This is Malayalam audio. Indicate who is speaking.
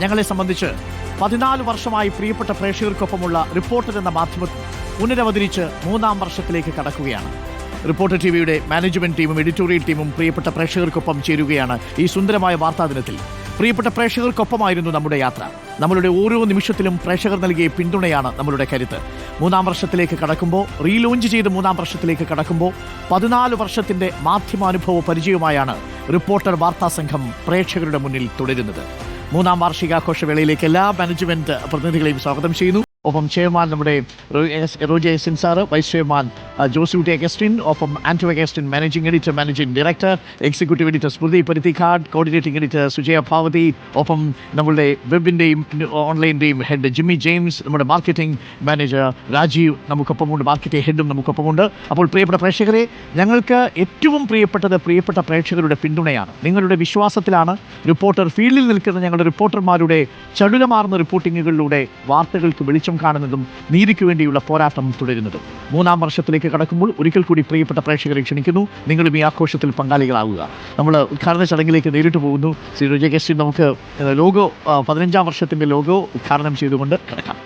Speaker 1: ഞങ്ങളെ സംബന്ധിച്ച് 14 വർഷമായി പ്രിയപ്പെട്ട പ്രേക്ഷകർക്കൊപ്പമുള്ള റിപ്പോർട്ടർ എന്ന മാധ്യമം പുനരവതരിച്ച് 3-ാം വർഷത്തിലേക്ക് കടക്കുകയാണ്. റിപ്പോർട്ടർ ടിവിയുടെ മാനേജ്മെന്റ് ടീമും എഡിറ്റോറിയൽ ടീമും പ്രിയപ്പെട്ട പ്രേക്ഷകർക്കൊപ്പം ചേരുകയാണ് ഈ സുന്ദരമായ വാർത്താ ദിനത്തിൽ. പ്രിയപ്പെട്ട പ്രേക്ഷകർക്കൊപ്പമായിരുന്നു നമ്മുടെ യാത്ര. നമ്മളുടെ ഓരോ നിമിഷത്തിലും പ്രേക്ഷകർ നൽകിയ പിന്തുണയാണ് നമ്മളുടെ കരുത്ത്. 3-ാം വർഷത്തിലേക്ക് കടക്കുമ്പോൾ, റീലോഞ്ച് ചെയ്ത് 3-ാം വർഷത്തിലേക്ക് കടക്കുമ്പോൾ 14 വർഷത്തിന്റെ മാധ്യമാനുഭവ പരിചയവുമായാണ് റിപ്പോർട്ടർ വാർത്താ സംഘം പ്രേക്ഷകരുടെ മുന്നിൽ തുടരുന്നത്. 3-ാം വാർഷികാഘോഷവേളയിലേക്ക് എല്ലാ മാനേജ്മെന്റ് പ്രതിനിധികളെയും സ്വാഗതം ചെയ്യുന്നു. ഒപ്പം ചെയർമാൻ നമ്മുടെ റോജി എസിൻ sir, vice chairman Josootty Augustine, ഒപ്പം Anto Augustine, managing editor, managing director, executive editor Smriti Paruthikkad, coordinating editor Sujaya Bhavathi, ഒപ്പം നമ്മളുടെ വെബിൻ്റെയും ഓൺലൈൻ്റെയും ഹെഡ് ജിമ്മി ജെയിംസ്, നമ്മുടെ മാർക്കറ്റിംഗ് മാനേജർ രാജീവ് നമുക്കൊപ്പമുണ്ട്, മാർക്കറ്റിംഗ് ഹെഡും നമുക്കൊപ്പമുണ്ട്. അപ്പോൾ പ്രിയപ്പെട്ട പ്രേക്ഷകരെ, ഞങ്ങൾക്ക് ഏറ്റവും പ്രിയപ്പെട്ടത് പ്രിയപ്പെട്ട പ്രേക്ഷകരുടെ പിന്തുണയാണ്. നിങ്ങളുടെ വിശ്വാസത്തിലാണ് റിപ്പോർട്ടർ ഫീൽഡിൽ നിൽക്കുന്ന ഞങ്ങളുടെ റിപ്പോർട്ടർമാരുടെ ചടുലമാർന്ന റിപ്പോർട്ടിങ്ങുകളിലൂടെ വാർത്തകൾക്ക് വെളിച്ചം കാണുന്നതും നീതിക്ക് വേണ്ടിയുള്ള പോരാട്ടം തുടരുന്നതും. 3-ാം വർഷത്തിലേക്ക് കടക്കുമ്പോൾ ഒരിക്കൽ കൂടി പ്രിയപ്പെട്ട പ്രേക്ഷകരെ ക്ഷണിക്കുന്നു, നിങ്ങളും ഈ ആഘോഷത്തിൽ പങ്കാളികളാവുക. നമ്മൾ ഉദ്ഘാടന ചടങ്ങിലേക്ക് നേരിട്ട് പോകുന്നു. ശ്രീ റോജി അഗസ്റ്റിൻ, നമുക്ക് ലോഗോ 15-ാം വർഷത്തിൻ്റെ ലോഗോ ഉദ്ഘാടനം ചെയ്തുകൊണ്ട് കിടക്കാം.